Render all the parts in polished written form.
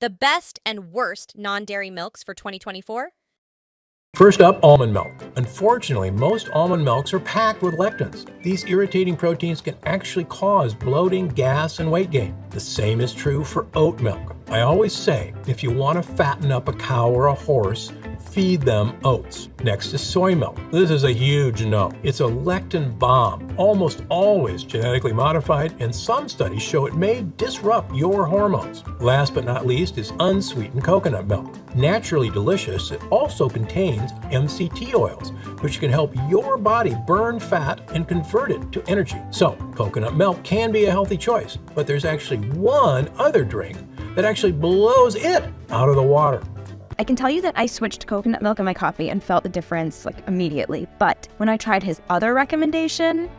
The best and worst non-dairy milks for 2024? First up, almond milk. Unfortunately, most almond milks are packed with lectins. These irritating proteins can actually cause bloating, gas, and weight gain. The same is true for oat milk. I always say, if you want to fatten up a cow or a horse, feed them oats. Next is soy milk. This is a huge no. It's a lectin bomb, almost always genetically modified, and some studies show it may disrupt your hormones. Last but not least is unsweetened coconut milk. Naturally delicious, it also contains MCT oils, which can help your body burn fat and convert it to energy. So, coconut milk can be a healthy choice, but there's actually one other drink that actually blows it out of the water. I can tell you that I switched to coconut milk in my coffee and felt the difference immediately. But when I tried his other recommendation,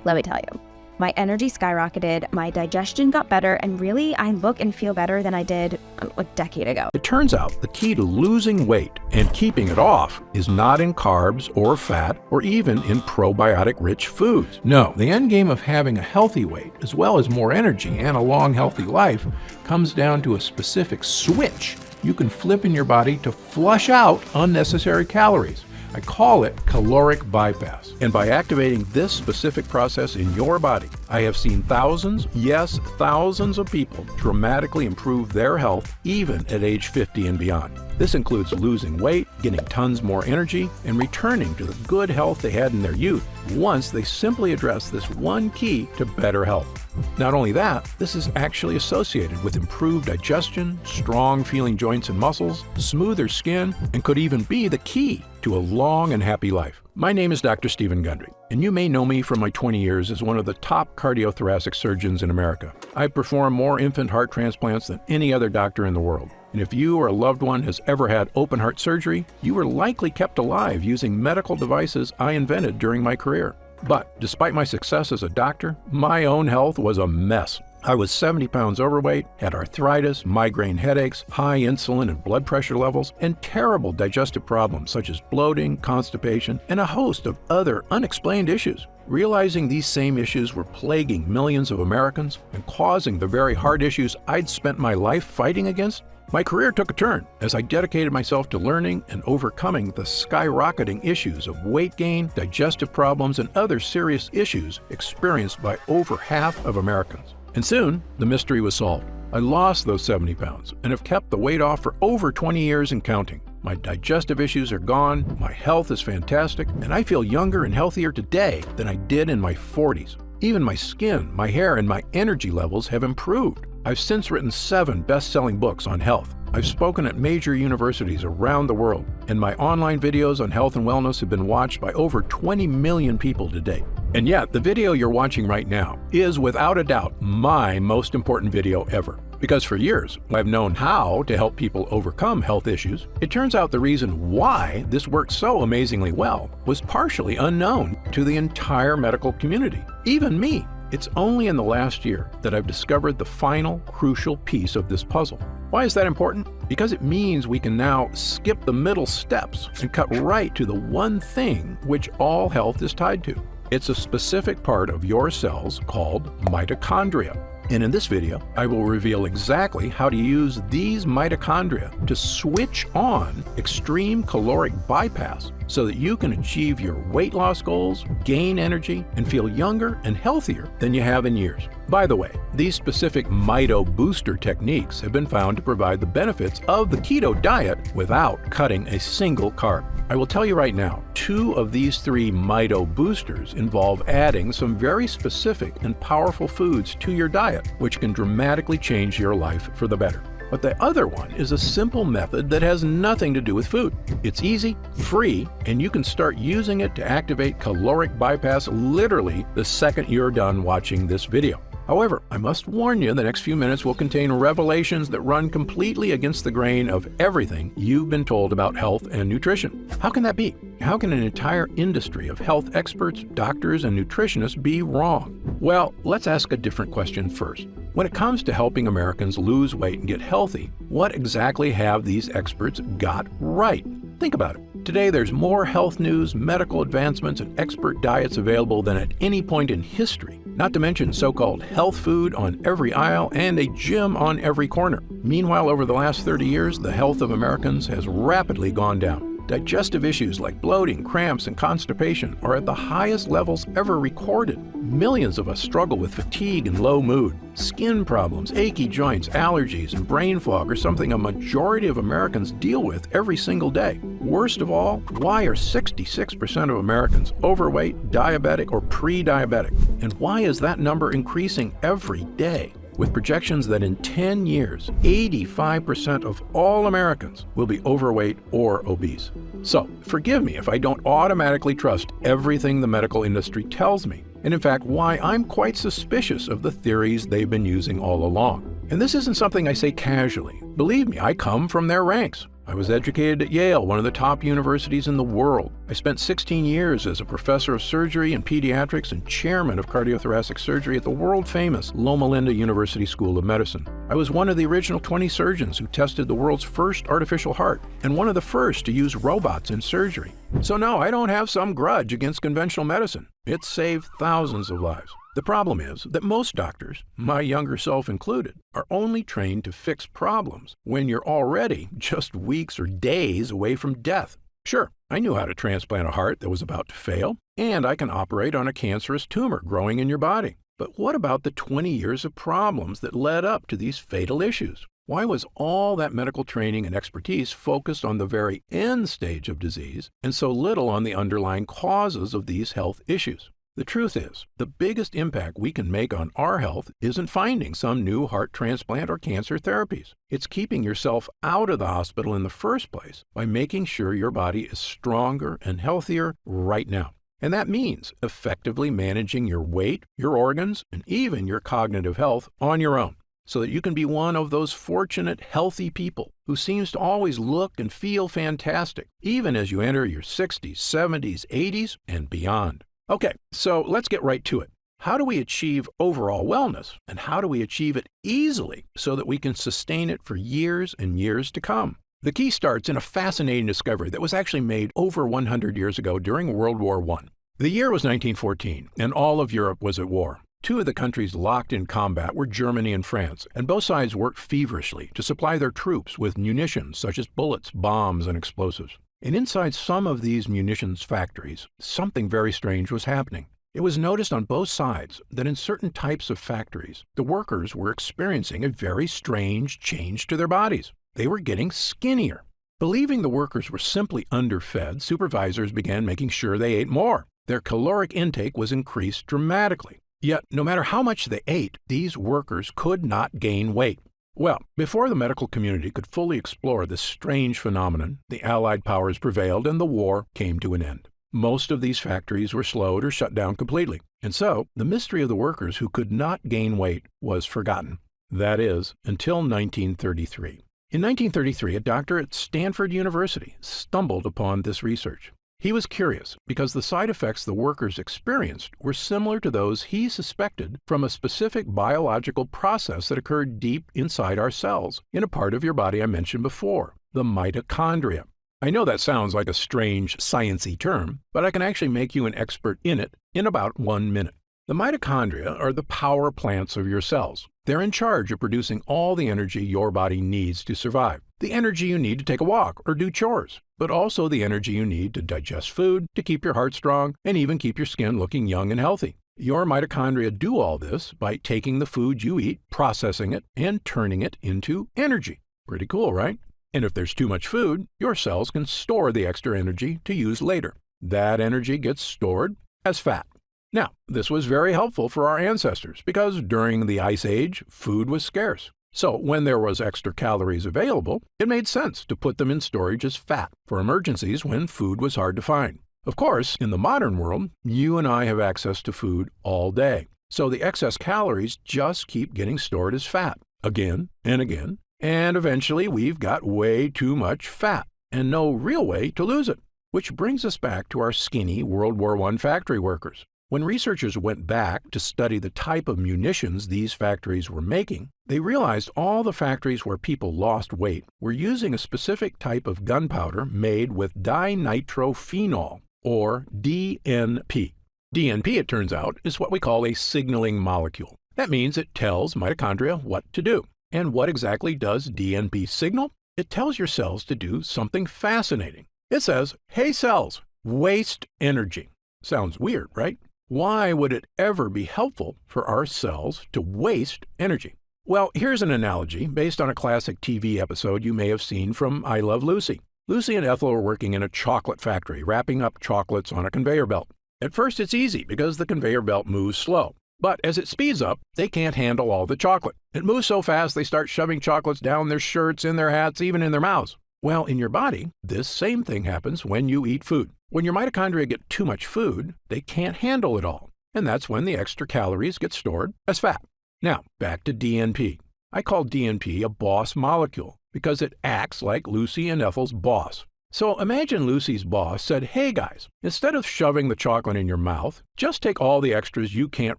let me tell you, my energy skyrocketed, my digestion got better, and really I look and feel better than I did a decade ago. It turns out the key to losing weight and keeping it off is not in carbs or fat or even in probiotic-rich foods. No, the end game of having a healthy weight, as well as more energy and a long, healthy life, comes down to a specific switch you can flip in your body to flush out unnecessary calories. I call it caloric bypass. And by activating this specific process in your body, I have seen thousands, yes, thousands of people dramatically improve their health even at age 50 and beyond. This includes losing weight, getting tons more energy, and returning to the good health they had in their youth once they simply address this one key to better health. Not only that, this is actually associated with improved digestion, strong feeling joints and muscles, smoother skin, and could even be the key to a long and happy life. My name is Dr. Stephen Gundry, and you may know me from my 20 years as one of the top cardiothoracic surgeons in America. I've performed more infant heart transplants than any other doctor in the world. And if you or a loved one has ever had open heart surgery, you were likely kept alive using medical devices I invented during my career. But despite my success as a doctor, my own health was a mess. I was 70 pounds overweight, had arthritis, migraine headaches, high insulin and blood pressure levels, and terrible digestive problems such as bloating, constipation, and a host of other unexplained issues. Realizing these same issues were plaguing millions of Americans and causing the very heart issues I'd spent my life fighting against, my career took a turn as I dedicated myself to learning and overcoming the skyrocketing issues of weight gain, digestive problems, and other serious issues experienced by over half of Americans. And soon, the mystery was solved. I lost those 70 pounds and have kept the weight off for over 20 years and counting. My digestive issues are gone, my health is fantastic, and I feel younger and healthier today than I did in my 40s. Even my skin, my hair, and my energy levels have improved. I've since written 7 best-selling books on health. I've spoken at major universities around the world, and my online videos on health and wellness have been watched by over 20 million people to date. And yet, the video you're watching right now is without a doubt my most important video ever. Because for years, I've known how to help people overcome health issues. It turns out the reason why this worked so amazingly well was partially unknown to the entire medical community, even me. It's only in the last year that I've discovered the final, crucial piece of this puzzle. Why is that important? Because it means we can now skip the middle steps and cut right to the one thing which all health is tied to. It's a specific part of your cells called mitochondria. And in this video, I will reveal exactly how to use these mitochondria to switch on extreme caloric bypass so that you can achieve your weight loss goals, gain energy, and feel younger and healthier than you have in years. By the way, these specific mito booster techniques have been found to provide the benefits of the keto diet without cutting a single carb. I will tell you right now, 2 of these 3 mito boosters involve adding some very specific and powerful foods to your diet, which can dramatically change your life for the better. But the other one is a simple method that has nothing to do with food. It's easy, free, and you can start using it to activate caloric bypass literally the second you're done watching this video. However, I must warn you the next few minutes will contain revelations that run completely against the grain of everything you've been told about health and nutrition. How can that be? How can an entire industry of health experts, doctors, and nutritionists be wrong? Well, let's ask a different question first. When it comes to helping Americans lose weight and get healthy, what exactly have these experts got right? Think about it. Today, there's more health news, medical advancements, and expert diets available than at any point in history, not to mention so-called health food on every aisle and a gym on every corner. Meanwhile, over the last 30 years, the health of Americans has rapidly gone down. Digestive issues like bloating, cramps, and constipation are at the highest levels ever recorded. Millions of us struggle with fatigue and low mood. Skin problems, achy joints, allergies, and brain fog are something a majority of Americans deal with every single day. Worst of all, why are 66% of Americans overweight, diabetic, or pre-diabetic? And why is that number increasing every day? With projections that in 10 years, 85% of all Americans will be overweight or obese. So, forgive me if I don't automatically trust everything the medical industry tells me, and in fact, why I'm quite suspicious of the theories they've been using all along. And this isn't something I say casually. Believe me, I come from their ranks. I was educated at Yale, one of the top universities in the world. I spent 16 years as a professor of surgery and pediatrics and chairman of cardiothoracic surgery at the world-famous Loma Linda University School of Medicine. I was one of the original 20 surgeons who tested the world's first artificial heart and one of the first to use robots in surgery. So no, I don't have some grudge against conventional medicine. It's saved thousands of lives. The problem is that most doctors, my younger self included, are only trained to fix problems when you're already just weeks or days away from death. Sure, I knew how to transplant a heart that was about to fail, and I can operate on a cancerous tumor growing in your body. But what about the 20 years of problems that led up to these fatal issues? Why was all that medical training and expertise focused on the very end stage of disease and so little on the underlying causes of these health issues? The truth is, the biggest impact we can make on our health isn't finding some new heart transplant or cancer therapies. It's keeping yourself out of the hospital in the first place by making sure your body is stronger and healthier right now. And that means effectively managing your weight, your organs, and even your cognitive health on your own, so that you can be one of those fortunate, healthy people who seems to always look and feel fantastic, even as you enter your 60s, 70s, 80s, and beyond. Okay, so let's get right to it. How do we achieve overall wellness, and how do we achieve it easily so that we can sustain it for years and years to come? The key starts in a fascinating discovery that was actually made over 100 years ago during World War I. The year was 1914, and all of Europe was at war. Two of the countries locked in combat were Germany and France, and both sides worked feverishly to supply their troops with munitions such as bullets, bombs, and explosives. And inside some of these munitions factories, something very strange was happening. It was noticed on both sides that in certain types of factories, the workers were experiencing a very strange change to their bodies. They were getting skinnier. Believing the workers were simply underfed, supervisors began making sure they ate more. Their caloric intake was increased dramatically. Yet, no matter how much they ate, these workers could not gain weight. Well, before the medical community could fully explore this strange phenomenon, the Allied powers prevailed and the war came to an end. Most of these factories were slowed or shut down completely, and so the mystery of the workers who could not gain weight was forgotten. That is, until 1933. In 1933, a doctor at Stanford University stumbled upon this research. He was curious because the side effects the workers experienced were similar to those he suspected from a specific biological process that occurred deep inside our cells in a part of your body I mentioned before, the mitochondria. I know that sounds like a strange, sciencey term, but I can actually make you an expert in it in about 1 minute. The mitochondria are the power plants of your cells. They're in charge of producing all the energy your body needs to survive. The energy you need to take a walk or do chores, but also the energy you need to digest food, to keep your heart strong, and even keep your skin looking young and healthy. Your mitochondria do all this by taking the food you eat, processing it, and turning it into energy. Pretty cool, right? And if there's too much food, your cells can store the extra energy to use later. That energy gets stored as fat. Now, this was very helpful for our ancestors because during the Ice Age, food was scarce. So when there was extra calories available, it made sense to put them in storage as fat for emergencies when food was hard to find. Of course, in the modern world, you and I have access to food all day. So the excess calories just keep getting stored as fat again and again. And eventually we've got way too much fat and no real way to lose it. Which brings us back to our skinny World War I factory workers. When researchers went back to study the type of munitions these factories were making, they realized all the factories where people lost weight were using a specific type of gunpowder made with dinitrophenol, or DNP. DNP, it turns out, is what we call a signaling molecule. That means it tells mitochondria what to do. And what exactly does DNP signal? It tells your cells to do something fascinating. It says, "Hey cells, waste energy." Sounds weird, right? Why would it ever be helpful for our cells to waste energy? Well, here's an analogy based on a classic TV episode you may have seen from I Love Lucy. Lucy and Ethel are working in a chocolate factory, wrapping up chocolates on a conveyor belt. At first, it's easy because the conveyor belt moves slow. But as it speeds up, they can't handle all the chocolate. It moves so fast they start shoving chocolates down their shirts, in their hats, even in their mouths. Well, in your body, this same thing happens when you eat food. When your mitochondria get too much food, they can't handle it all. And that's when the extra calories get stored as fat. Now, back to DNP. I call DNP a boss molecule because it acts like Lucy and Ethel's boss. So imagine Lucy's boss said, "Hey guys, instead of shoving the chocolate in your mouth, just take all the extras you can't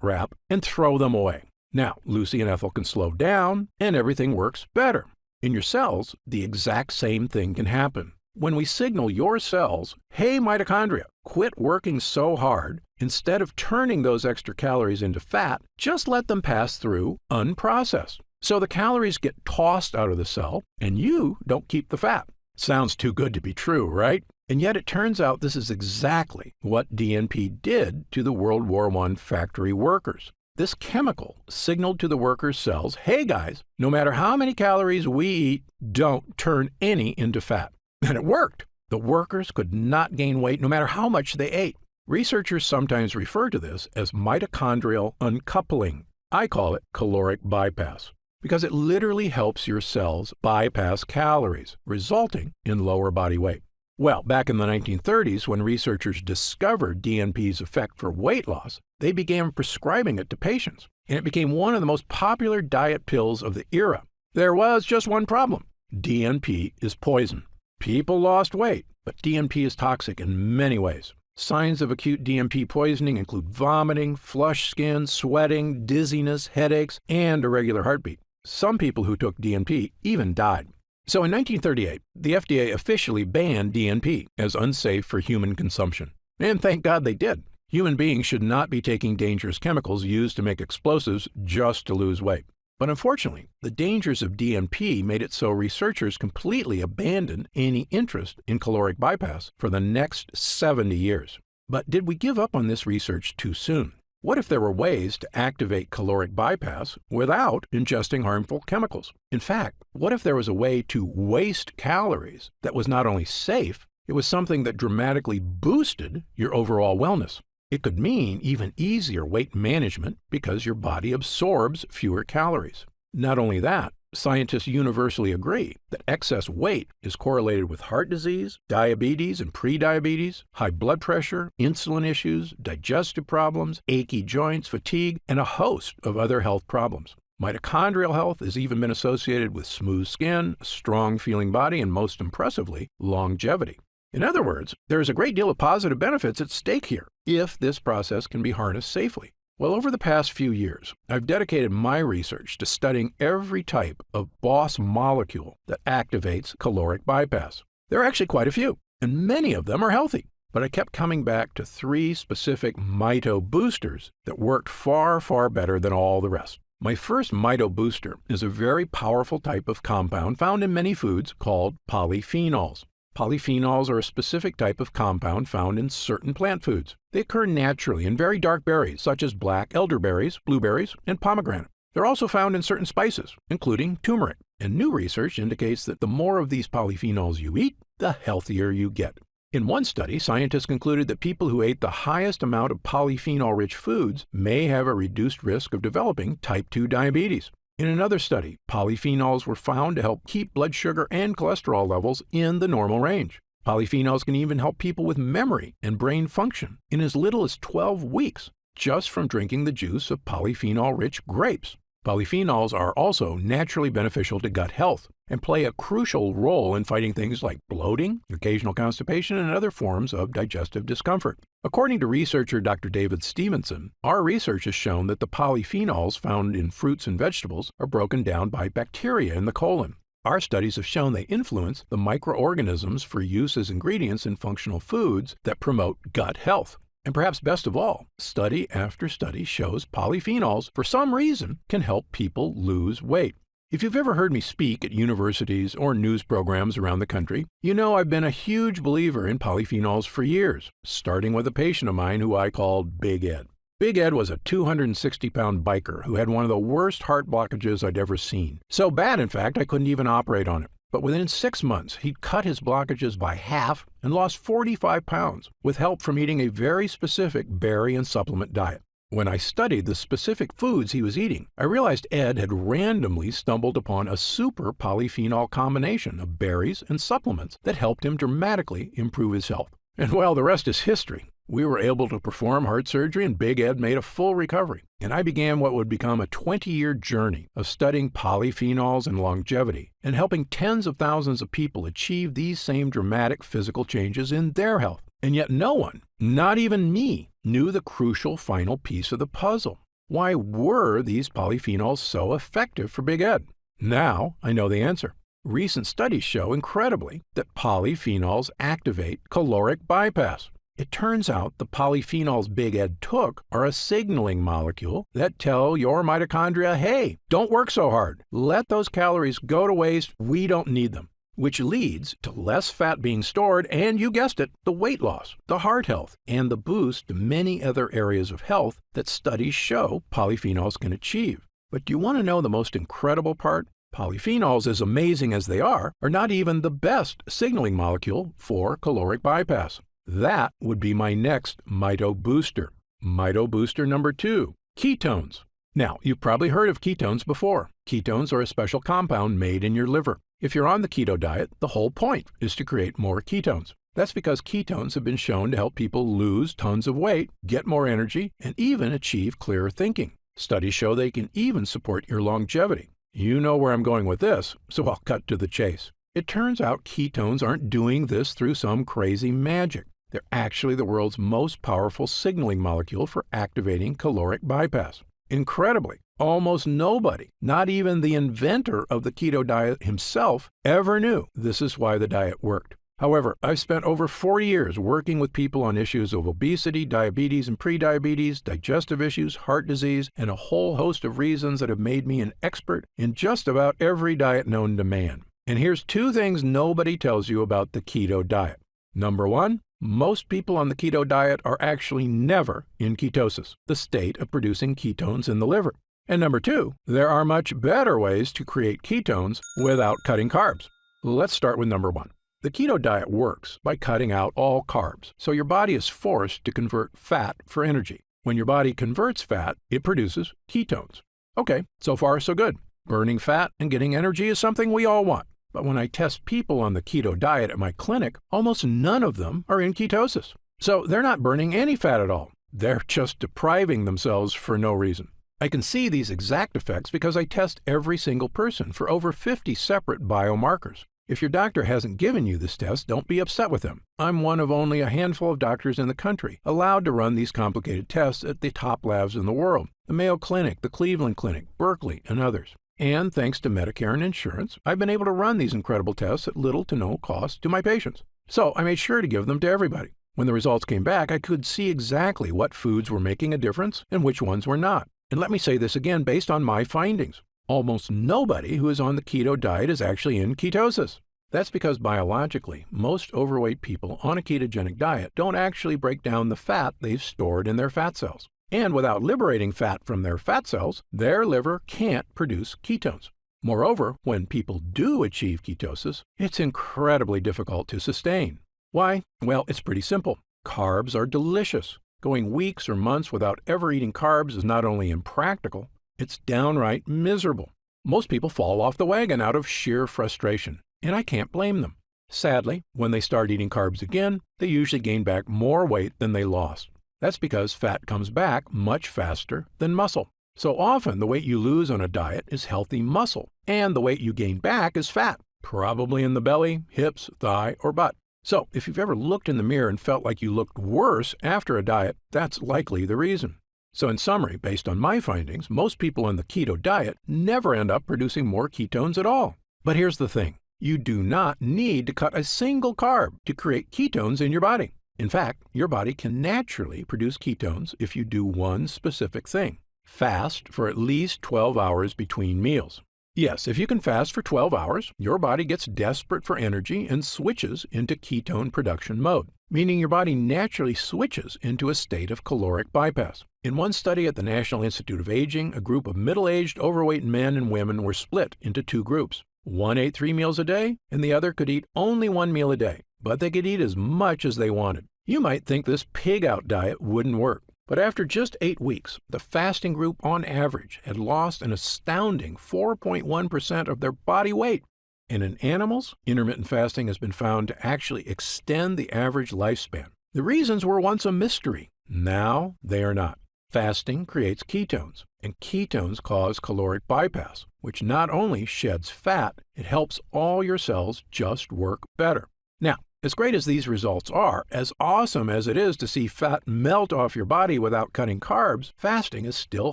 wrap and throw them away." Now, Lucy and Ethel can slow down and everything works better. In your cells, the exact same thing can happen. When we signal your cells, "Hey mitochondria, quit working so hard," instead of turning those extra calories into fat, just let them pass through unprocessed. So the calories get tossed out of the cell and you don't keep the fat. Sounds too good to be true, right? And yet it turns out this is exactly what DNP did to the World War I factory workers. This chemical signaled to the workers' cells, "Hey guys, no matter how many calories we eat, don't turn any into fat." And it worked. The workers could not gain weight no matter how much they ate. Researchers sometimes refer to this as mitochondrial uncoupling. I call it caloric bypass, because it literally helps your cells bypass calories, resulting in lower body weight. Well, back in the 1930s, when researchers discovered DNP's effect for weight loss, they began prescribing it to patients, and it became one of the most popular diet pills of the era. There was just one problem. DNP is poison. People lost weight, but DNP is toxic in many ways. Signs of acute DNP poisoning include vomiting, flushed skin, sweating, dizziness, headaches, and irregular heartbeat. Some people who took DNP even died. So in 1938, the FDA officially banned DNP as unsafe for human consumption. And thank God they did. Human beings should not be taking dangerous chemicals used to make explosives just to lose weight. But unfortunately, the dangers of DNP made it so researchers completely abandoned any interest in caloric bypass for the next 70 years. But did we give up on this research too soon? What if there were ways to activate caloric bypass without ingesting harmful chemicals? In fact, what if there was a way to waste calories that was not only safe, it was something that dramatically boosted your overall wellness? It could mean even easier weight management because your body absorbs fewer calories. Not only that, scientists universally agree that excess weight is correlated with heart disease, diabetes and prediabetes, high blood pressure, insulin issues, digestive problems, achy joints, fatigue, and a host of other health problems. Mitochondrial health has even been associated with smooth skin, a strong feeling body, and most impressively, longevity. In other words, there is a great deal of positive benefits at stake here if this process can be harnessed safely. Well, over the past few years, I've dedicated my research to studying every type of boss molecule that activates caloric bypass. There are actually quite a few, and many of them are healthy. But I kept coming back to 3 specific mito boosters that worked far, far better than all the rest. My first mito booster is a very powerful type of compound found in many foods called polyphenols. Polyphenols are a specific type of compound found in certain plant foods. They occur naturally in very dark berries, such as black elderberries, blueberries, and pomegranate. They're also found in certain spices, including turmeric. And new research indicates that the more of these polyphenols you eat, the healthier you get. In one study, scientists concluded that people who ate the highest amount of polyphenol-rich foods may have a reduced risk of developing type 2 diabetes. In another study, polyphenols were found to help keep blood sugar and cholesterol levels in the normal range. Polyphenols can even help people with memory and brain function in as little as 12 weeks, just from drinking the juice of polyphenol-rich grapes. Polyphenols are also naturally beneficial to gut health and play a crucial role in fighting things like bloating, occasional constipation, and other forms of digestive discomfort. According to researcher Dr. David Stevenson, our research has shown that the polyphenols found in fruits and vegetables are broken down by bacteria in the colon. Our studies have shown they influence the microorganisms for use as ingredients in functional foods that promote gut health. And perhaps best of all, study after study shows polyphenols, for some reason, can help people lose weight. If you've ever heard me speak at universities or news programs around the country, you know I've been a huge believer in polyphenols for years, starting with a patient of mine who I called Big Ed. Big Ed was a 260-pound biker who had one of the worst heart blockages I'd ever seen. So bad, in fact, I couldn't even operate on it. But within 6 months, he'd cut his blockages by half and lost 45 pounds with help from eating a very specific berry and supplement diet. When I studied the specific foods he was eating, I realized Ed had randomly stumbled upon a super polyphenol combination of berries and supplements that helped him dramatically improve his health. And well, the rest is history. We were able to perform heart surgery and Big Ed made a full recovery. And I began what would become a 20-year journey of studying polyphenols and longevity and helping tens of thousands of people achieve these same dramatic physical changes in their health. And yet no one, not even me, knew the crucial final piece of the puzzle. Why were these polyphenols so effective for Big Ed? Now I know the answer. Recent studies show, incredibly, that polyphenols activate caloric bypass. It turns out the polyphenols Big Ed took are a signaling molecule that tell your mitochondria, hey, don't work so hard. Let those calories go to waste. We don't need them. Which leads to less fat being stored and, you guessed it, the weight loss, the heart health, and the boost to many other areas of health that studies show polyphenols can achieve. But do you want to know the most incredible part? Polyphenols, as amazing as they are not even the best signaling molecule for caloric bypass. That would be my next mito booster. Mito booster number 2, ketones. Now, you've probably heard of ketones before. Ketones are a special compound made in your liver. If you're on the keto diet, the whole point is to create more ketones. That's because ketones have been shown to help people lose tons of weight, get more energy, and even achieve clearer thinking. Studies show they can even support your longevity. You know where I'm going with this, so I'll cut to the chase. It turns out ketones aren't doing this through some crazy magic. They're actually the world's most powerful signaling molecule for activating caloric bypass. Incredibly, almost nobody, not even the inventor of the keto diet himself, ever knew this is why the diet worked. However, I've spent over 40 years working with people on issues of obesity, diabetes and prediabetes, digestive issues, heart disease, and a whole host of reasons that have made me an expert in just about every diet known to man. And here's 2 things nobody tells you about the keto diet. Number 1, most people on the keto diet are actually never in ketosis, the state of producing ketones in the liver. And number 2, there are much better ways to create ketones without cutting carbs. Let's start with number 1. The keto diet works by cutting out all carbs, so your body is forced to convert fat for energy. When your body converts fat, it produces ketones. Okay, so far so good. Burning fat and getting energy is something we all want. But when I test people on the keto diet at my clinic, almost none of them are in ketosis. So they're not burning any fat at all. They're just depriving themselves for no reason. I can see these exact effects because I test every single person for over 50 separate biomarkers. If your doctor hasn't given you this test, don't be upset with them. I'm one of only a handful of doctors in the country allowed to run these complicated tests at the top labs in the world, the Mayo Clinic, the Cleveland Clinic, Berkeley, and others. And thanks to Medicare and insurance, I've been able to run these incredible tests at little to no cost to my patients. So I made sure to give them to everybody. When the results came back, I could see exactly what foods were making a difference and which ones were not. And let me say this again based on my findings. Almost nobody who is on the keto diet is actually in ketosis. That's because biologically, most overweight people on a ketogenic diet don't actually break down the fat they've stored in their fat cells. And without liberating fat from their fat cells, their liver can't produce ketones. Moreover, when people do achieve ketosis, it's incredibly difficult to sustain. Why? Well, it's pretty simple. Carbs are delicious. Going weeks or months without ever eating carbs is not only impractical, it's downright miserable. Most people fall off the wagon out of sheer frustration, and I can't blame them. Sadly, when they start eating carbs again, they usually gain back more weight than they lost. That's because fat comes back much faster than muscle. So often, the weight you lose on a diet is healthy muscle, and the weight you gain back is fat, probably in the belly, hips, thigh, or butt. So if you've ever looked in the mirror and felt like you looked worse after a diet, that's likely the reason. So in summary, based on my findings, most people on the keto diet never end up producing more ketones at all. But here's the thing. You do not need to cut a single carb to create ketones in your body. In fact, your body can naturally produce ketones if you do one specific thing. Fast for at least 12 hours between meals. Yes, if you can fast for 12 hours, your body gets desperate for energy and switches into ketone production mode, meaning your body naturally switches into a state of caloric bypass. In one study at the National Institute of Aging, a group of middle-aged, overweight men and women were split into two groups. One ate 3 meals a day, and the other could eat only 1 meal a day, but they could eat as much as they wanted. You might think this pig-out diet wouldn't work. But after just 8 weeks, the fasting group on average had lost an astounding 4.1% of their body weight. And in animals, intermittent fasting has been found to actually extend the average lifespan. The reasons were once a mystery. Now they are not. Fasting creates ketones, and ketones cause caloric bypass, which not only sheds fat, it helps all your cells just work better. Now, as great as these results are, as awesome as it is to see fat melt off your body without cutting carbs, fasting is still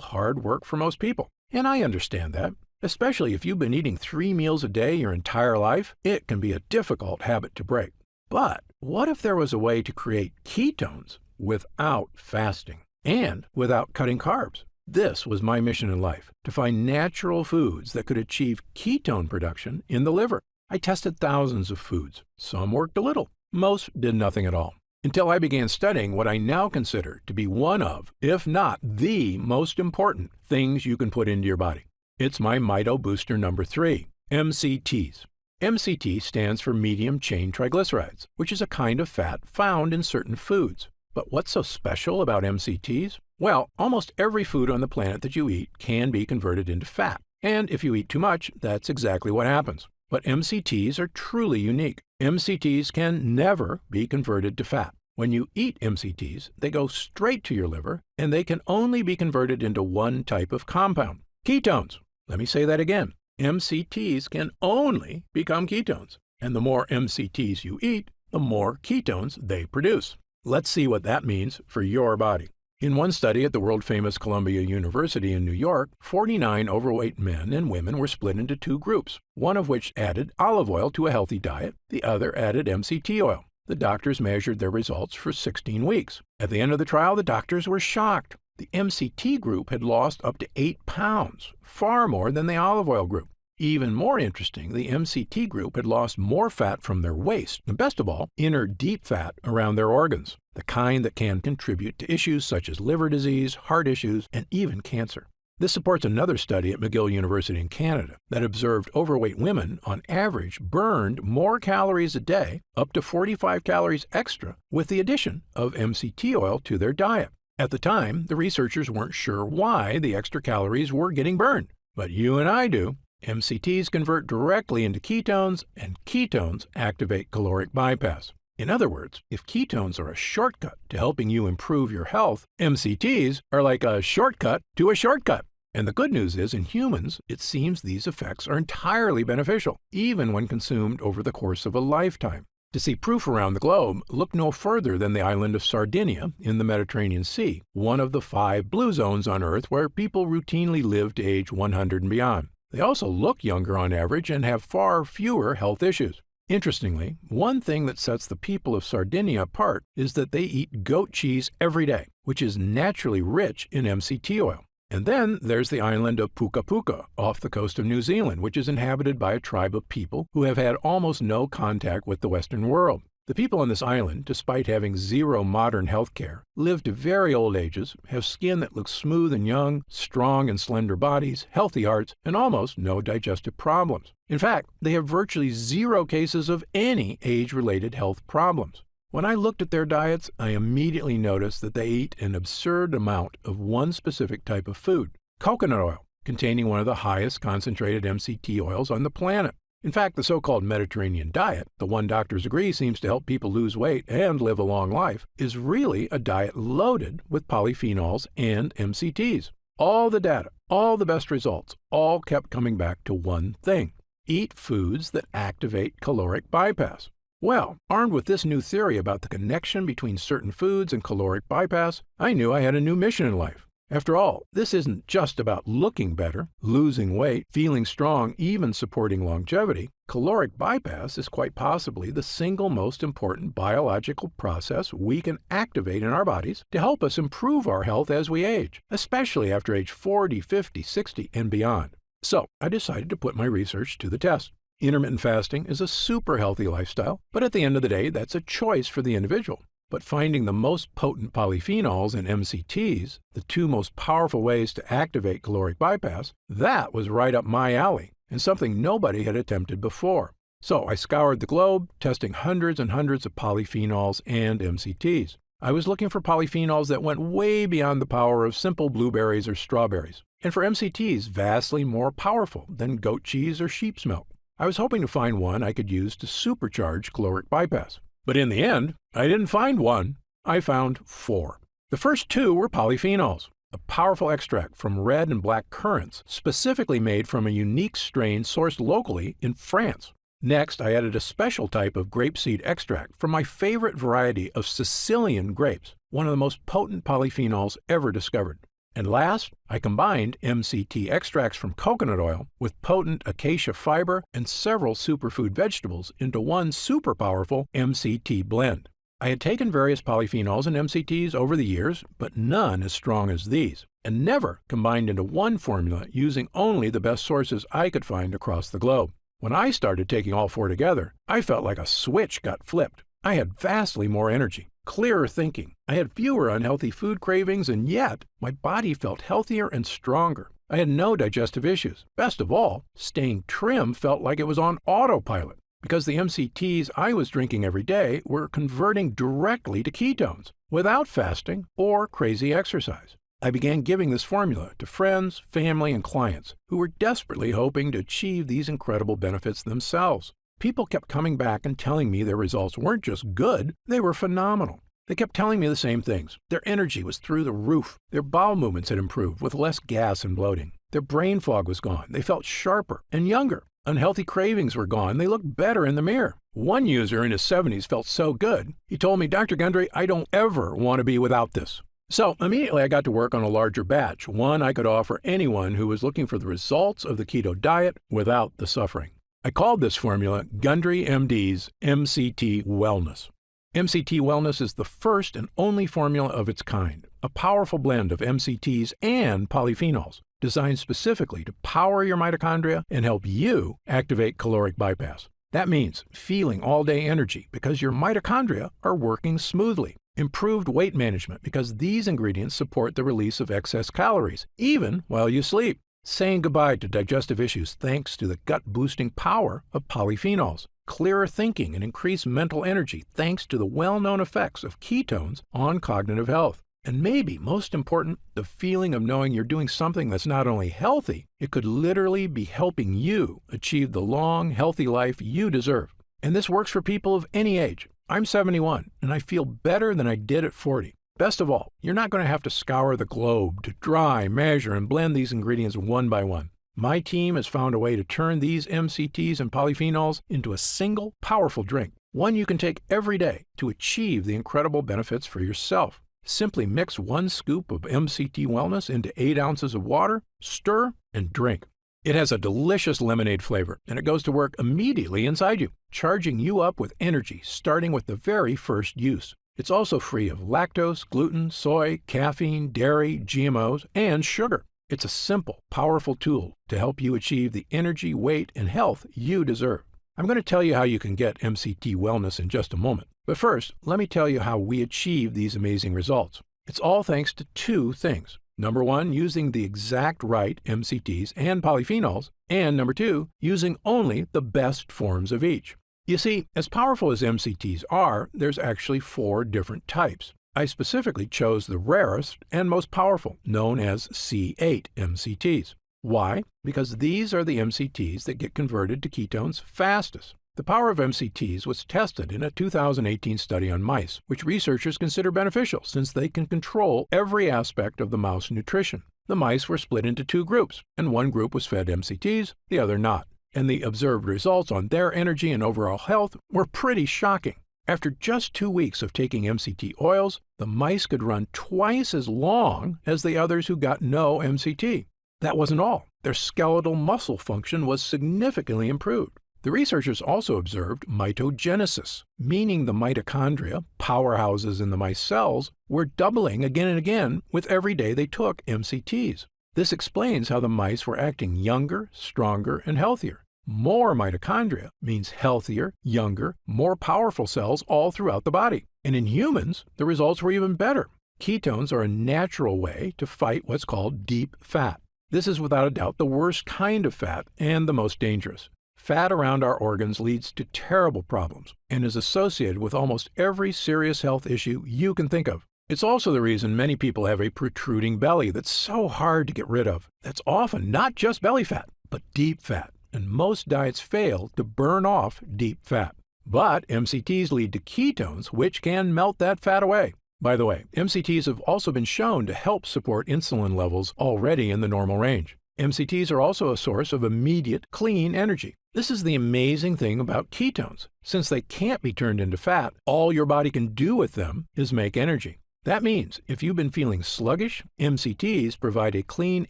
hard work for most people. And I understand that. Especially if you've been eating 3 meals a day your entire life, it can be a difficult habit to break. But what if there was a way to create ketones without fasting and without cutting carbs? This was my mission in life, to find natural foods that could achieve ketone production in the liver. I tested thousands of foods. Some worked a little. Most did nothing at all. Until I began studying what I now consider to be one of, if not the most important things you can put into your body. It's my Mito Booster number 3, MCTs. MCT stands for medium chain triglycerides, which is a kind of fat found in certain foods. But what's so special about MCTs? Well, almost every food on the planet that you eat can be converted into fat. And if you eat too much, that's exactly what happens. But MCTs are truly unique. MCTs can never be converted to fat. When you eat MCTs, they go straight to your liver, and they can only be converted into one type of compound, ketones. Let me say that again. MCTs can only become ketones. And the more MCTs you eat, the more ketones they produce. Let's see what that means for your body. In one study at the world-famous Columbia University in New York, 49 overweight men and women were split into 2 groups, one of which added olive oil to a healthy diet, the other added MCT oil. The doctors measured their results for 16 weeks. At the end of the trial, the doctors were shocked. The MCT group had lost up to 8 pounds, far more than the olive oil group. Even more interesting, the MCT group had lost more fat from their waist, and best of all, inner deep fat around their organs, the kind that can contribute to issues such as liver disease, heart issues, and even cancer. This supports another study at McGill University in Canada that observed overweight women, on average, burned more calories a day, up to 45 calories extra, with the addition of MCT oil to their diet. At the time, the researchers weren't sure why the extra calories were getting burned, but you and I do. MCTs convert directly into ketones, and ketones activate caloric bypass. In other words, if ketones are a shortcut to helping you improve your health, MCTs are like a shortcut to a shortcut. And the good news is, in humans, it seems these effects are entirely beneficial, even when consumed over the course of a lifetime. To see proof around the globe, look no further than the island of Sardinia in the Mediterranean Sea, one of the 5 blue zones on Earth where people routinely live to age 100 and beyond. They also look younger on average and have far fewer health issues. Interestingly, one thing that sets the people of Sardinia apart is that they eat goat cheese every day, which is naturally rich in MCT oil. And then there's the island of Puka Puka off the coast of New Zealand, which is inhabited by a tribe of people who have had almost no contact with the Western world. The people on this island, despite having zero modern health care, live to very old ages, have skin that looks smooth and young, strong and slender bodies, healthy hearts, and almost no digestive problems. In fact, they have virtually 0 cases of any age-related health problems. When I looked at their diets, I immediately noticed that they eat an absurd amount of one specific type of food, coconut oil, containing one of the highest concentrated MCT oils on the planet. In fact, the so-called Mediterranean diet, the one doctors agree seems to help people lose weight and live a long life, is really a diet loaded with polyphenols and MCTs. All the data, all the best results, all kept coming back to one thing: eat foods that activate caloric bypass. Well, armed with this new theory about the connection between certain foods and caloric bypass, I knew I had a new mission in life. After all, this isn't just about looking better, losing weight, feeling strong, even supporting longevity. Caloric bypass is quite possibly the single most important biological process we can activate in our bodies to help us improve our health as we age, especially after age 40, 50, 60, and beyond. So I decided to put my research to the test. Intermittent fasting is a super healthy lifestyle, but at the end of the day, that's a choice for the individual. But finding the most potent polyphenols and MCTs, the two most powerful ways to activate caloric bypass, that was right up my alley, and something nobody had attempted before. So I scoured the globe, testing hundreds and hundreds of polyphenols and MCTs. I was looking for polyphenols that went way beyond the power of simple blueberries or strawberries, and for MCTs vastly more powerful than goat cheese or sheep's milk. I was hoping to find one I could use to supercharge caloric bypass. But in the end, I didn't find one. I found 4. The first 2 were polyphenols, a powerful extract from red and black currants, specifically made from a unique strain sourced locally in France. Next, I added a special type of grapeseed extract from my favorite variety of Sicilian grapes, one of the most potent polyphenols ever discovered. And last, I combined MCT extracts from coconut oil with potent acacia fiber and several superfood vegetables into one super powerful MCT blend. I had taken various polyphenols and MCTs over the years, but none as strong as these, and never combined into one formula using only the best sources I could find across the globe. When I started taking all 4 together, I felt like a switch got flipped. I had vastly more energy, clearer thinking. I had fewer unhealthy food cravings, and yet my body felt healthier and stronger. I had no digestive issues. Best of all, staying trim felt like it was on autopilot, because the MCTs I was drinking every day were converting directly to ketones without fasting or crazy exercise. I began giving this formula to friends, family, and clients who were desperately hoping to achieve these incredible benefits themselves. People kept coming back and telling me their results weren't just good, they were phenomenal. They kept telling me the same things. Their energy was through the roof. Their bowel movements had improved with less gas and bloating. Their brain fog was gone. They felt sharper and younger. Unhealthy cravings were gone. They looked better in the mirror. One user in his 70s felt so good, he told me, "Dr. Gundry, I don't ever want to be without this." So immediately I got to work on a larger batch, one I could offer anyone who was looking for the results of the keto diet without the suffering. I called this formula Gundry MD's MCT Wellness. MCT Wellness is the first and only formula of its kind, a powerful blend of MCTs and polyphenols, designed specifically to power your mitochondria and help you activate caloric bypass. That means feeling all-day energy because your mitochondria are working smoothly. Improved weight management because these ingredients support the release of excess calories, even while you sleep. Saying goodbye to digestive issues thanks to the gut-boosting power of polyphenols. Clearer thinking and increased mental energy thanks to the well-known effects of ketones on cognitive health. And maybe most important, the feeling of knowing you're doing something that's not only healthy, it could literally be helping you achieve the long, healthy life you deserve. And this works for people of any age. I'm 71, and I feel better than I did at 40. Best of all, you're not going to have to scour the globe to dry, measure, and blend these ingredients one by one. My team has found a way to turn these MCTs and polyphenols into a single, powerful drink, one you can take every day to achieve the incredible benefits for yourself. Simply mix 1 scoop of MCT Wellness into 8 ounces of water, stir, and drink. It has a delicious lemonade flavor, and it goes to work immediately inside you, charging you up with energy starting with the very first use. It's also free of lactose, gluten, soy, caffeine, dairy, GMOs, and sugar. It's a simple, powerful tool to help you achieve the energy, weight, and health you deserve. I'm going to tell you how you can get MCT Wellness in just a moment. But first, let me tell you how we achieve these amazing results. It's all thanks to 2 things. Number 1, using the exact right MCTs and polyphenols, and number 2, using only the best forms of each. You see, as powerful as MCTs are, there's actually 4 different types. I specifically chose the rarest and most powerful, known as C8 MCTs. Why? Because these are the MCTs that get converted to ketones fastest. The power of MCTs was tested in a 2018 study on mice, which researchers consider beneficial since they can control every aspect of the mouse nutrition. The mice were split into two groups, and one group was fed MCTs, the other not. And the observed results on their energy and overall health were pretty shocking. After just 2 weeks of taking MCT oils, the mice could run twice as long as the others who got no MCT. That wasn't all. Their skeletal muscle function was significantly improved. The researchers also observed mitogenesis, meaning the mitochondria, powerhouses in the mice cells, were doubling again and again with every day they took MCTs. This explains how the mice were acting younger, stronger, and healthier. More mitochondria means healthier, younger, more powerful cells all throughout the body. And in humans, the results were even better. Ketones are a natural way to fight what's called deep fat. This is without a doubt the worst kind of fat and the most dangerous. Fat around our organs leads to terrible problems and is associated with almost every serious health issue you can think of. It's also the reason many people have a protruding belly that's so hard to get rid of. That's often not just belly fat, but deep fat. And most diets fail to burn off deep fat. But MCTs lead to ketones, which can melt that fat away. By the way, MCTs have also been shown to help support insulin levels already in the normal range. MCTs are also a source of immediate, clean energy. This is the amazing thing about ketones. Since they can't be turned into fat, all your body can do with them is make energy. That means if you've been feeling sluggish, MCTs provide a clean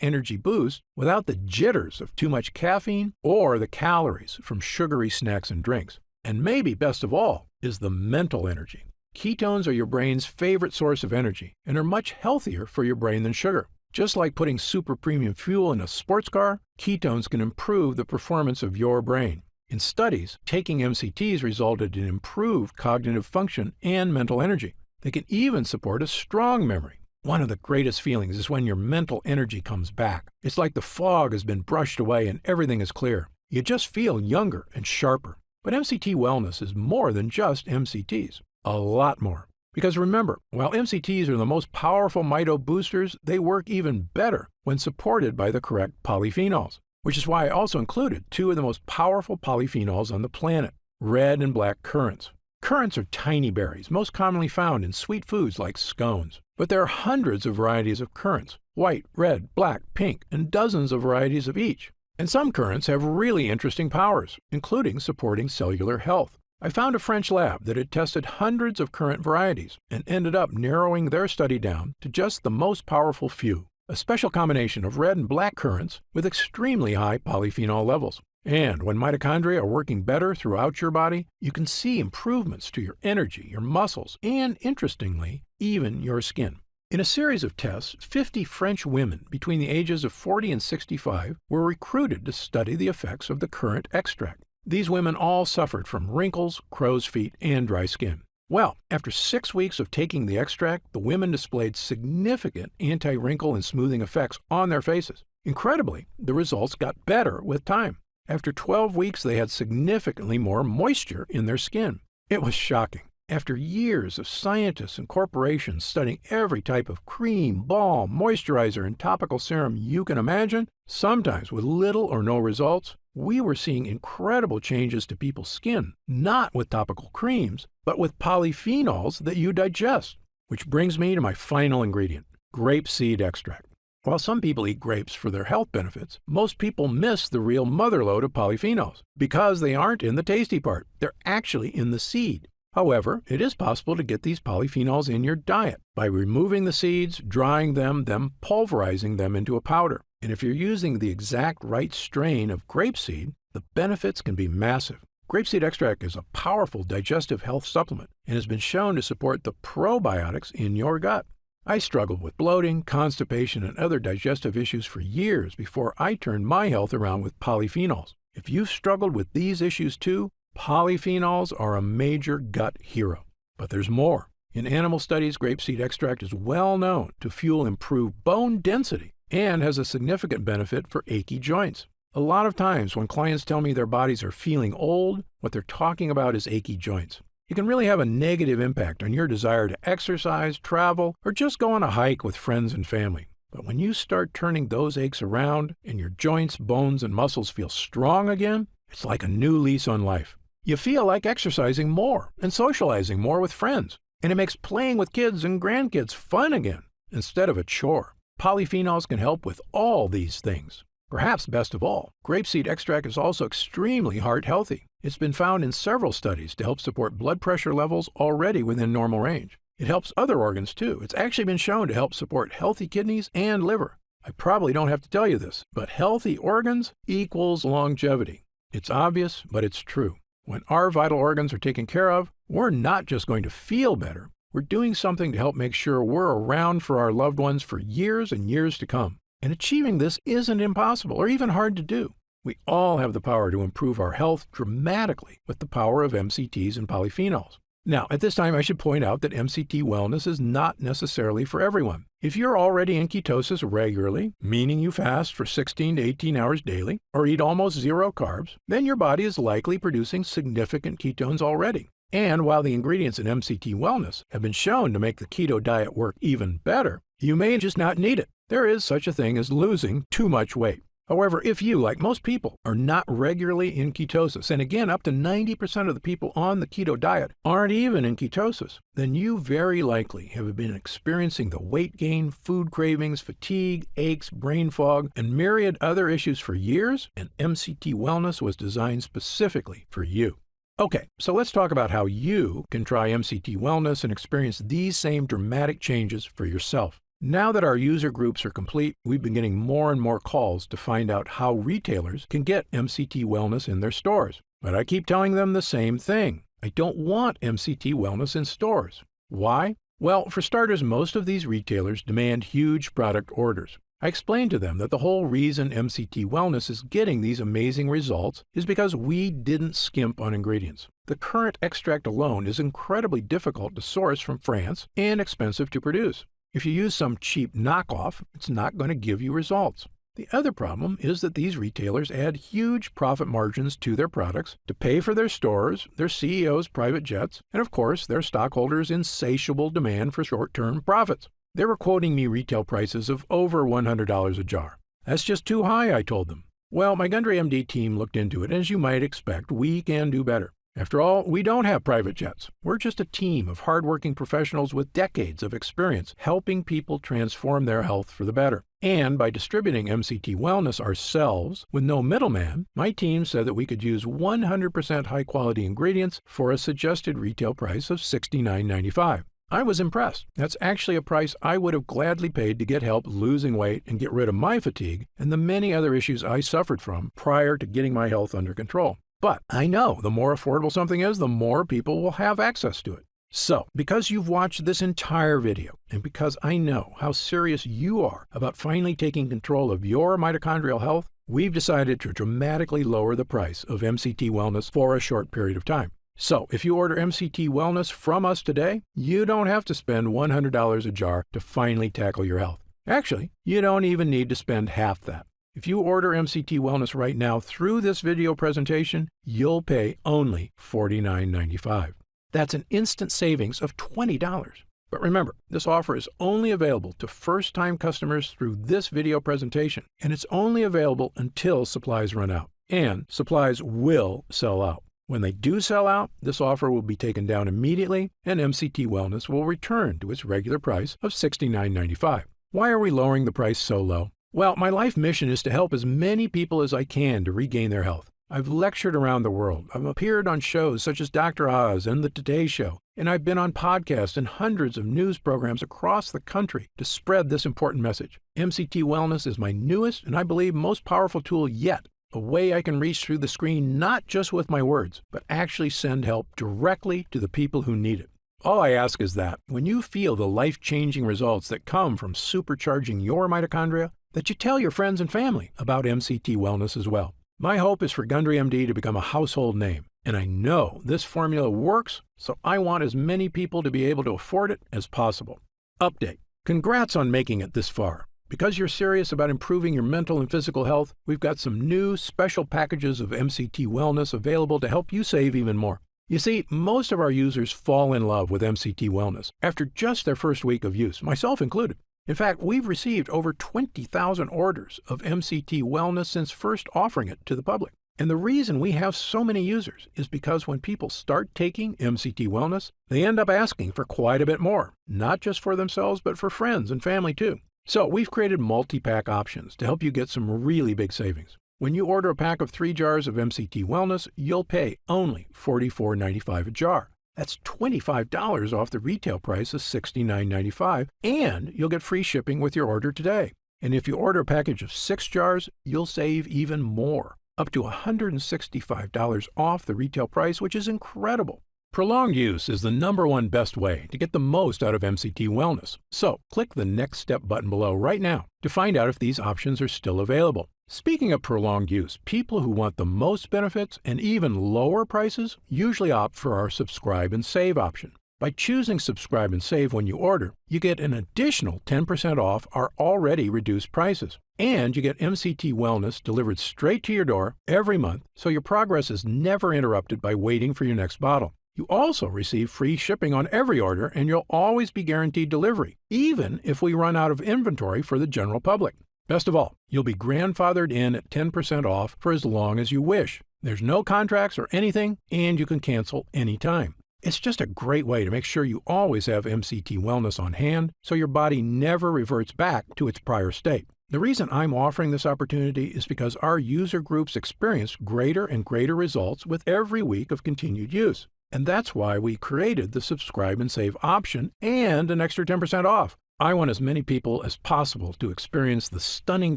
energy boost without the jitters of too much caffeine or the calories from sugary snacks and drinks. And maybe best of all is the mental energy. Ketones are your brain's favorite source of energy and are much healthier for your brain than sugar. Just like putting super premium fuel in a sports car, ketones can improve the performance of your brain. In studies, taking MCTs resulted in improved cognitive function and mental energy. They can even support a strong memory. One of the greatest feelings is when your mental energy comes back. It's like the fog has been brushed away and everything is clear. You just feel younger and sharper. But MCT wellness is more than just MCTs. A lot more. Because remember, while MCTs are the most powerful mito boosters, they work even better when supported by the correct polyphenols, which is why I also included two of the most powerful polyphenols on the planet, red and black currants. Currants are tiny berries, most commonly found in sweet foods like scones. But there are hundreds of varieties of currants, white, red, black, pink, and dozens of varieties of each. And some currants have really interesting powers, including supporting cellular health. I found a French lab that had tested hundreds of currant varieties and ended up narrowing their study down to just the most powerful few, a special combination of red and black currants with extremely high polyphenol levels. And when mitochondria are working better throughout your body, you can see improvements to your energy, your muscles, and, interestingly, even your skin. In a series of tests, 50 French women between the ages of 40 and 65 were recruited to study the effects of the currant extract. These women all suffered from wrinkles, crow's feet, and dry skin. Well, after 6 weeks of taking the extract, the women displayed significant anti-wrinkle and smoothing effects on their faces. Incredibly, the results got better with time. After 12 weeks, they had significantly more moisture in their skin. It was shocking. After years of scientists and corporations studying every type of cream, balm, moisturizer, and topical serum you can imagine, sometimes with little or no results, we were seeing incredible changes to people's skin, not with topical creams, but with polyphenols that you digest. Which brings me to my final ingredient, grapeseed extract. While some people eat grapes for their health benefits, most people miss the real motherlode of polyphenols because they aren't in the tasty part. They're actually in the seed. However, it is possible to get these polyphenols in your diet by removing the seeds, drying them, then pulverizing them into a powder. And if you're using the exact right strain of grapeseed, the benefits can be massive. Grapeseed extract is a powerful digestive health supplement and has been shown to support the probiotics in your gut. I struggled with bloating, constipation, and other digestive issues for years before I turned my health around with polyphenols. If you've struggled with these issues too, polyphenols are a major gut hero. But there's more. In animal studies, grapeseed extract is well known to fuel improved bone density and has a significant benefit for achy joints. A lot of times when clients tell me their bodies are feeling old, what they're talking about is achy joints. It can really have a negative impact on your desire to exercise, travel, or just go on a hike with friends and family. But when you start turning those aches around and your joints, bones, and muscles feel strong again, it's like a new lease on life. You feel like exercising more and socializing more with friends, and it makes playing with kids and grandkids fun again instead of a chore. Polyphenols can help with all these things. Perhaps best of all, grapeseed extract is also extremely heart healthy. It's been found in several studies to help support blood pressure levels already within normal range. It helps other organs too. It's actually been shown to help support healthy kidneys and liver. I probably don't have to tell you this, but healthy organs equals longevity. It's obvious, but it's true. When our vital organs are taken care of, we're not just going to feel better. We're doing something to help make sure we're around for our loved ones for years and years to come. And achieving this isn't impossible or even hard to do. We all have the power to improve our health dramatically with the power of MCTs and polyphenols. Now, at this time, I should point out that MCT wellness is not necessarily for everyone. If you're already in ketosis regularly, meaning you fast for 16 to 18 hours daily, or eat almost zero carbs, then your body is likely producing significant ketones already. And while the ingredients in MCT wellness have been shown to make the keto diet work even better, you may just not need it. There is such a thing as losing too much weight. However, if you, like most people, are not regularly in ketosis, and again, up to 90% of the people on the keto diet aren't even in ketosis, then you very likely have been experiencing the weight gain, food cravings, fatigue, aches, brain fog, and myriad other issues for years, and MCT Wellness was designed specifically for you. Okay, so let's talk about how you can try MCT Wellness and experience these same dramatic changes for yourself. Now that our user groups are complete, we've been getting more and more calls to find out how retailers can get MCT Wellness in their stores. But I keep telling them the same thing. I don't want MCT Wellness in stores. Why? Well, for starters, most of these retailers demand huge product orders. I explained to them that the whole reason MCT Wellness is getting these amazing results is because we didn't skimp on ingredients. The current extract alone is incredibly difficult to source from France and expensive to produce. If you use some cheap knockoff, it's not going to give you results. The other problem is that these retailers add huge profit margins to their products to pay for their stores, their CEOs' private jets, and of course, their stockholders' insatiable demand for short-term profits. They were quoting me retail prices of over $100 a jar. That's just too high, I told them. Well, my Gundry MD team looked into it, and as you might expect, we can do better. After all, we don't have private jets. We're just a team of hardworking professionals with decades of experience helping people transform their health for the better. And by distributing MCT Wellness ourselves with no middleman, my team said that we could use 100% high-quality ingredients for a suggested retail price of $69.95. I was impressed. That's actually a price I would have gladly paid to get help losing weight and get rid of my fatigue and the many other issues I suffered from prior to getting my health under control. But I know the more affordable something is, the more people will have access to it. So, because you've watched this entire video, and because I know how serious you are about finally taking control of your mitochondrial health, we've decided to dramatically lower the price of MCT Wellness for a short period of time. So, if you order MCT Wellness from us today, you don't have to spend $100 a jar to finally tackle your health. Actually, you don't even need to spend half that. If you order MCT Wellness right now through this video presentation, you'll pay only $49.95. That's an instant savings of $20. But remember, this offer is only available to first-time customers through this video presentation, and it's only available until supplies run out. And supplies will sell out. When they do sell out, this offer will be taken down immediately, and MCT Wellness will return to its regular price of $69.95. Why are we lowering the price so low? Well, my life mission is to help as many people as I can to regain their health. I've lectured around the world. I've appeared on shows such as Dr. Oz and The Today Show, and I've been on podcasts and hundreds of news programs across the country to spread this important message. MCT Wellness is my newest and I believe most powerful tool yet, a way I can reach through the screen not just with my words, but actually send help directly to the people who need it. All I ask is that, when you feel the life-changing results that come from supercharging your mitochondria, that you tell your friends and family about MCT Wellness as well. My hope is for Gundry MD to become a household name, and I know this formula works, so I want as many people to be able to afford it as possible. Update. Congrats on making it this far. Because you're serious about improving your mental and physical health, we've got some new special packages of MCT Wellness available to help you save even more. You see, most of our users fall in love with MCT Wellness after just their first week of use, myself included. In fact, we've received over 20,000 orders of MCT Wellness since first offering it to the public. And the reason we have so many users is because when people start taking MCT Wellness, they end up asking for quite a bit more, not just for themselves, but for friends and family too. So we've created multi-pack options to help you get some really big savings. When you order a pack of 3 jars of MCT Wellness, you'll pay only $44.95 a jar. That's $25 off the retail price of $69.95, and you'll get free shipping with your order today. And if you order a package of 6 jars, you'll save even more, up to $165 off the retail price, which is incredible. Prolonged use is the #1 best way to get the most out of MCT Wellness. So click the Next Step button below right now to find out if these options are still available. Speaking of prolonged use, people who want the most benefits and even lower prices usually opt for our Subscribe and Save option. By choosing Subscribe and Save when you order, you get an additional 10% off our already reduced prices. And you get MCT Wellness delivered straight to your door every month, so your progress is never interrupted by waiting for your next bottle. You also receive free shipping on every order, and you'll always be guaranteed delivery, even if we run out of inventory for the general public. Best of all, you'll be grandfathered in at 10% off for as long as you wish. There's no contracts or anything, and you can cancel anytime. It's just a great way to make sure you always have MCT Wellness on hand, so your body never reverts back to its prior state. The reason I'm offering this opportunity is because our user groups experience greater and greater results with every week of continued use. And that's why we created the Subscribe and Save option and an extra 10% off. I want as many people as possible to experience the stunning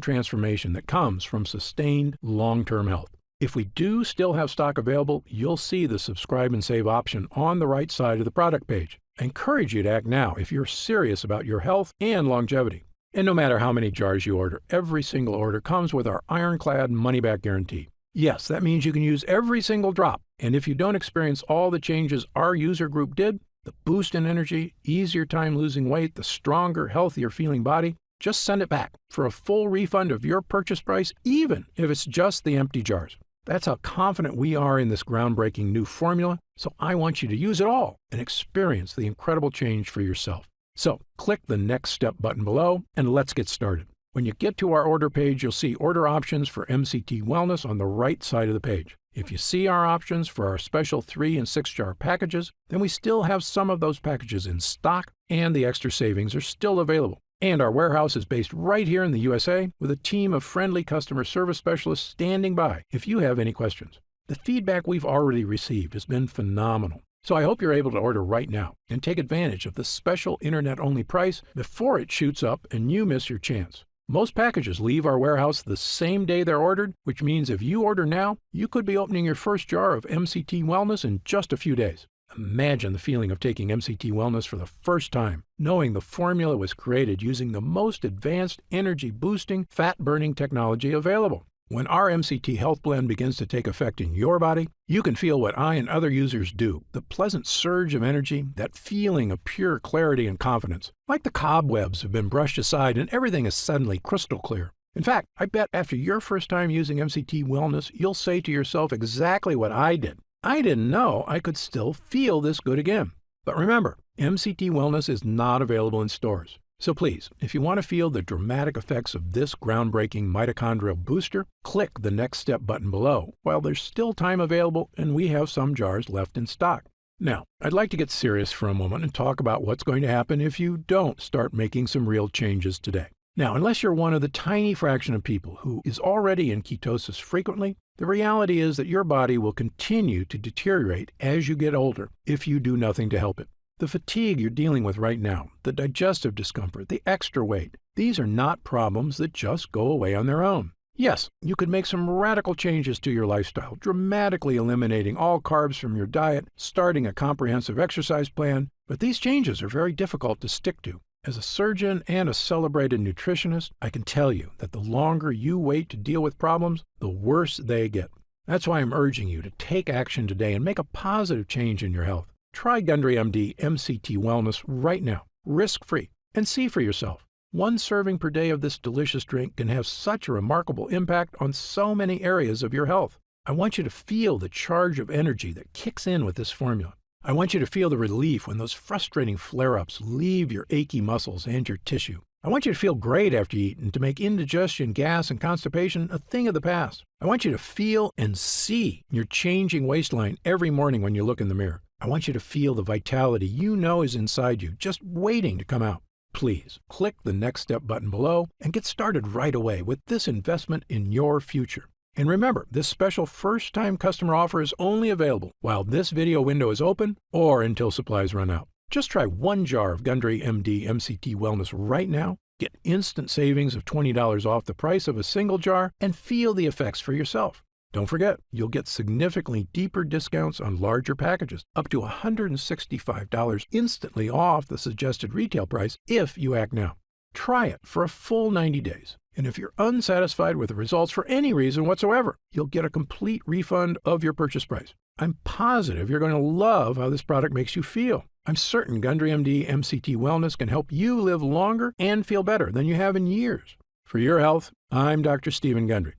transformation that comes from sustained long-term health. If we do still have stock available, you'll see the Subscribe and Save option on the right side of the product page. I encourage you to act now if you're serious about your health and longevity. And no matter how many jars you order, every single order comes with our ironclad money-back guarantee. Yes, that means you can use every single drop. And if you don't experience all the changes our user group did, the boost in energy, easier time losing weight, the stronger, healthier feeling body, just send it back for a full refund of your purchase price, even if it's just the empty jars. That's how confident we are in this groundbreaking new formula, so I want you to use it all and experience the incredible change for yourself. So click the Next Step button below and let's get started. When you get to our order page, you'll see order options for MCT Wellness on the right side of the page. If you see our options for our special 3 and 6 jar packages, then we still have some of those packages in stock and the extra savings are still available. And our warehouse is based right here in the USA with a team of friendly customer service specialists standing by if you have any questions. The feedback we've already received has been phenomenal. So I hope you're able to order right now and take advantage of the special internet-only price before it shoots up and you miss your chance. Most packages leave our warehouse the same day they're ordered, which means if you order now, you could be opening your first jar of MCT Wellness in just a few days. Imagine the feeling of taking MCT Wellness for the first time, knowing the formula was created using the most advanced energy-boosting, fat-burning technology available. When our MCT Health Blend begins to take effect in your body, you can feel what I and other users do, the pleasant surge of energy, that feeling of pure clarity and confidence, like the cobwebs have been brushed aside and everything is suddenly crystal clear. In fact, I bet after your first time using MCT Wellness, you'll say to yourself exactly what I did. I didn't know I could still feel this good again. But remember, MCT Wellness is not available in stores. So please, if you want to feel the dramatic effects of this groundbreaking mitochondrial booster, click the Next Step button below while there's still time available and we have some jars left in stock. Now, I'd like to get serious for a moment and talk about what's going to happen if you don't start making some real changes today. Now, unless you're one of the tiny fraction of people who is already in ketosis frequently, the reality is that your body will continue to deteriorate as you get older if you do nothing to help it. The fatigue you're dealing with right now, the digestive discomfort, the extra weight, these are not problems that just go away on their own. Yes, you could make some radical changes to your lifestyle, dramatically eliminating all carbs from your diet, starting a comprehensive exercise plan, but these changes are very difficult to stick to. As a surgeon and a celebrated nutritionist, I can tell you that the longer you wait to deal with problems, the worse they get. That's why I'm urging you to take action today and make a positive change in your health. Try Gundry MD MCT Wellness right now, risk-free, and see for yourself. One serving per day of this delicious drink can have such a remarkable impact on so many areas of your health. I want you to feel the charge of energy that kicks in with this formula. I want you to feel the relief when those frustrating flare-ups leave your achy muscles and your tissue. I want you to feel great after you eat and to make indigestion, gas, and constipation a thing of the past. I want you to feel and see your changing waistline every morning when you look in the mirror. I want you to feel the vitality you know is inside you, just waiting to come out. Please click the Next Step button below and get started right away with this investment in your future. And remember, this special first-time customer offer is only available while this video window is open or until supplies run out. Just try one jar of Gundry MD MCT Wellness right now, get instant savings of $20 off the price of a single jar, and feel the effects for yourself. Don't forget, you'll get significantly deeper discounts on larger packages, up to $165 instantly off the suggested retail price if you act now. Try it for a full 90 days. And if you're unsatisfied with the results for any reason whatsoever, you'll get a complete refund of your purchase price. I'm positive you're going to love how this product makes you feel. I'm certain Gundry MD MCT Wellness can help you live longer and feel better than you have in years. For your health, I'm Dr. Stephen Gundry.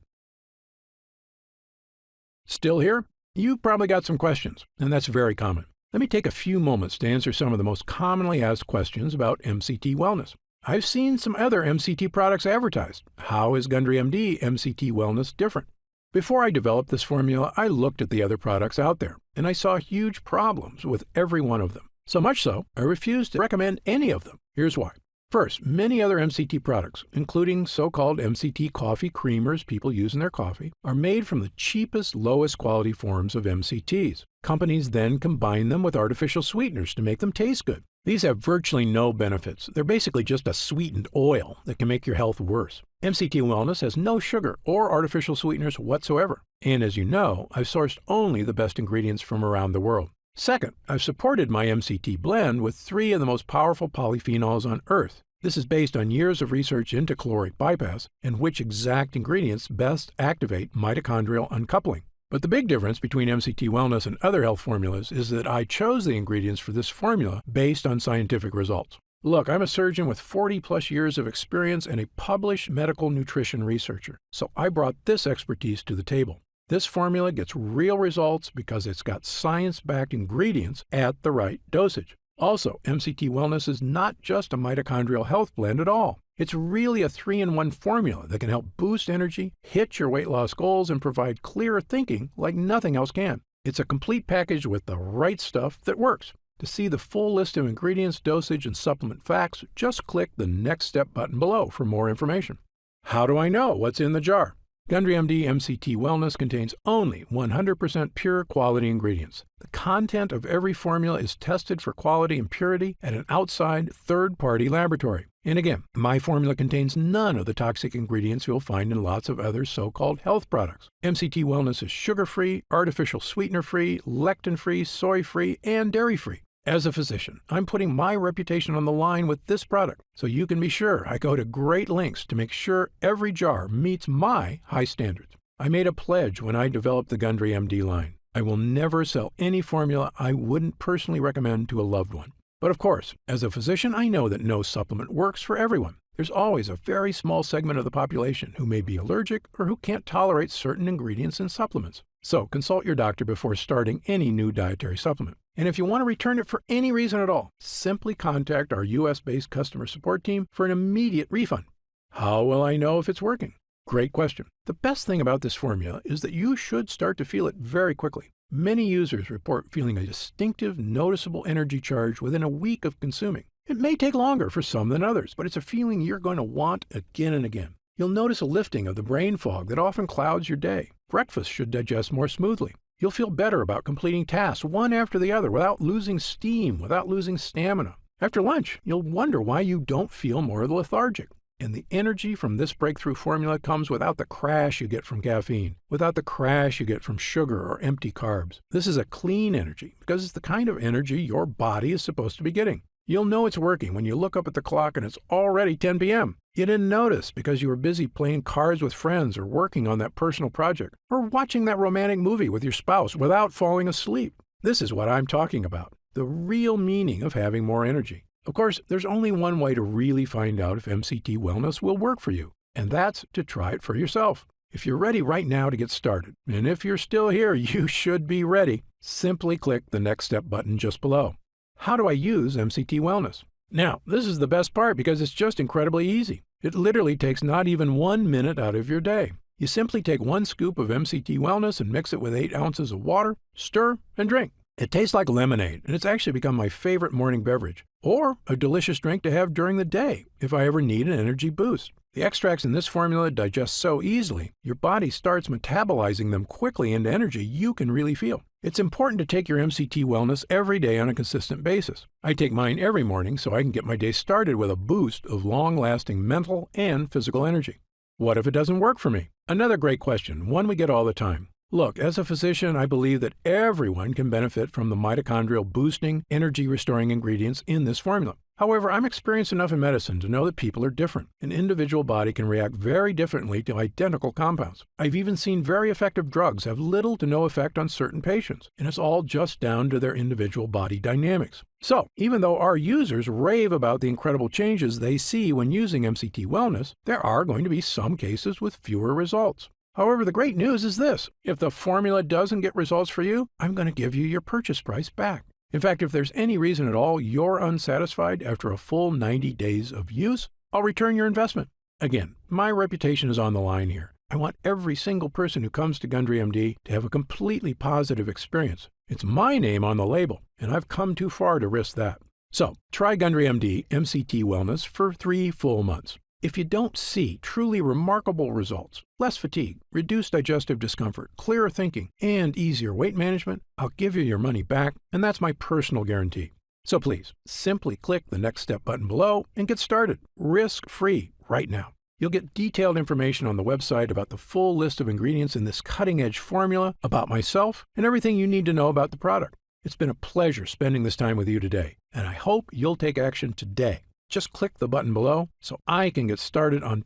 Still here? You've probably got some questions, and that's very common. Let me take a few moments to answer some of the most commonly asked questions about MCT Wellness. I've seen some other MCT products advertised. How is Gundry MD MCT Wellness different? Before I developed this formula, I looked at the other products out there, and I saw huge problems with every one of them. So much so, I refused to recommend any of them. Here's why. First, many other MCT products, including so-called MCT coffee creamers people use in their coffee, are made from the cheapest, lowest quality forms of MCTs. Companies then combine them with artificial sweeteners to make them taste good. These have virtually no benefits. They're basically just a sweetened oil that can make your health worse. MCT Wellness has no sugar or artificial sweeteners whatsoever. And as you know, I've sourced only the best ingredients from around the world. Second, I've supported my MCT blend with 3 of the most powerful polyphenols on Earth. This is based on years of research into caloric bypass and which exact ingredients best activate mitochondrial uncoupling. But the big difference between MCT Wellness and other health formulas is that I chose the ingredients for this formula based on scientific results. Look, I'm a surgeon with 40-plus years of experience and a published medical nutrition researcher, so I brought this expertise to the table. This formula gets real results because it's got science-backed ingredients at the right dosage. Also, MCT Wellness is not just a mitochondrial health blend at all. It's really a 3-in-1 formula that can help boost energy, hit your weight loss goals, and provide clearer thinking like nothing else can. It's a complete package with the right stuff that works. To see the full list of ingredients, dosage, and supplement facts, just click the Next Step button below for more information. How do I know what's in the jar? Gundry MD MCT Wellness contains only 100% pure quality ingredients. The content of every formula is tested for quality and purity at an outside third-party laboratory. And again, my formula contains none of the toxic ingredients you'll find in lots of other so-called health products. MCT Wellness is sugar-free, artificial sweetener-free, lectin-free, soy-free, and dairy-free. As a physician, I'm putting my reputation on the line with this product, so you can be sure I go to great lengths to make sure every jar meets my high standards. I made a pledge when I developed the Gundry MD line. I will never sell any formula I wouldn't personally recommend to a loved one. But of course, as a physician, I know that no supplement works for everyone. There's always a very small segment of the population who may be allergic or who can't tolerate certain ingredients in supplements. So consult your doctor before starting any new dietary supplement. And if you want to return it for any reason at all, simply contact our US-based customer support team for an immediate refund. How will I know if it's working? Great question. The best thing about this formula is that you should start to feel it very quickly. Many users report feeling a distinctive, noticeable energy charge within a week of consuming. It may take longer for some than others, but it's a feeling you're going to want again and again. You'll notice a lifting of the brain fog that often clouds your day. Breakfast should digest more smoothly. You'll feel better about completing tasks one after the other without losing steam, without losing stamina. After lunch, you'll wonder why you don't feel more lethargic. And the energy from this breakthrough formula comes without the crash you get from caffeine, without the crash you get from sugar or empty carbs. This is a clean energy because it's the kind of energy your body is supposed to be getting. You'll know it's working when you look up at the clock and it's already 10 p.m. You didn't notice because you were busy playing cards with friends or working on that personal project or watching that romantic movie with your spouse without falling asleep. This is what I'm talking about, the real meaning of having more energy. Of course, there's only one way to really find out if MCT Wellness will work for you, and that's to try it for yourself. If you're ready right now to get started, and if you're still here, you should be ready, simply click the Next Step button just below. How do I use MCT Wellness? Now, this is the best part because it's just incredibly easy. It literally takes not even 1 minute out of your day. You simply take 1 scoop of MCT Wellness and mix it with 8 ounces of water, stir, and drink. It tastes like lemonade, and it's actually become my favorite morning beverage. or a delicious drink to have during the day if I ever need an energy boost. The extracts in this formula digest so easily, your body starts metabolizing them quickly into energy you can really feel. It's important to take your MCT wellness every day on a consistent basis. I take mine every morning so I can get my day started with a boost of long-lasting mental and physical energy. What if it doesn't work for me? Another great question, one we get all the time. Look, as a physician, I believe that everyone can benefit from the mitochondrial boosting, energy-restoring ingredients in this formula. However, I'm experienced enough in medicine to know that people are different. An individual body can react very differently to identical compounds. I've even seen very effective drugs have little to no effect on certain patients, and it's all just down to their individual body dynamics. So, even though our users rave about the incredible changes they see when using MCT Wellness, there are going to be some cases with fewer results. However, the great news is this. If the formula doesn't get results for you, I'm going to give you your purchase price back. In fact, if there's any reason at all you're unsatisfied after a full 90 days of use, I'll return your investment. Again, my reputation is on the line here. I want every single person who comes to Gundry MD to have a completely positive experience. It's my name on the label, and I've come too far to risk that. So, try Gundry MD MCT Wellness for 3 full months. If you don't see truly remarkable results, less fatigue, reduced digestive discomfort, clearer thinking, and easier weight management, I'll give you your money back, and that's my personal guarantee. So please, simply click the Next Step button below and get started, risk-free, right now. You'll get detailed information on the website about the full list of ingredients in this cutting-edge formula, about myself, and everything you need to know about the product. It's been a pleasure spending this time with you today, and I hope you'll take action today. Just click the button below so I can get started on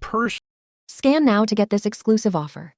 Scan now to get this exclusive offer.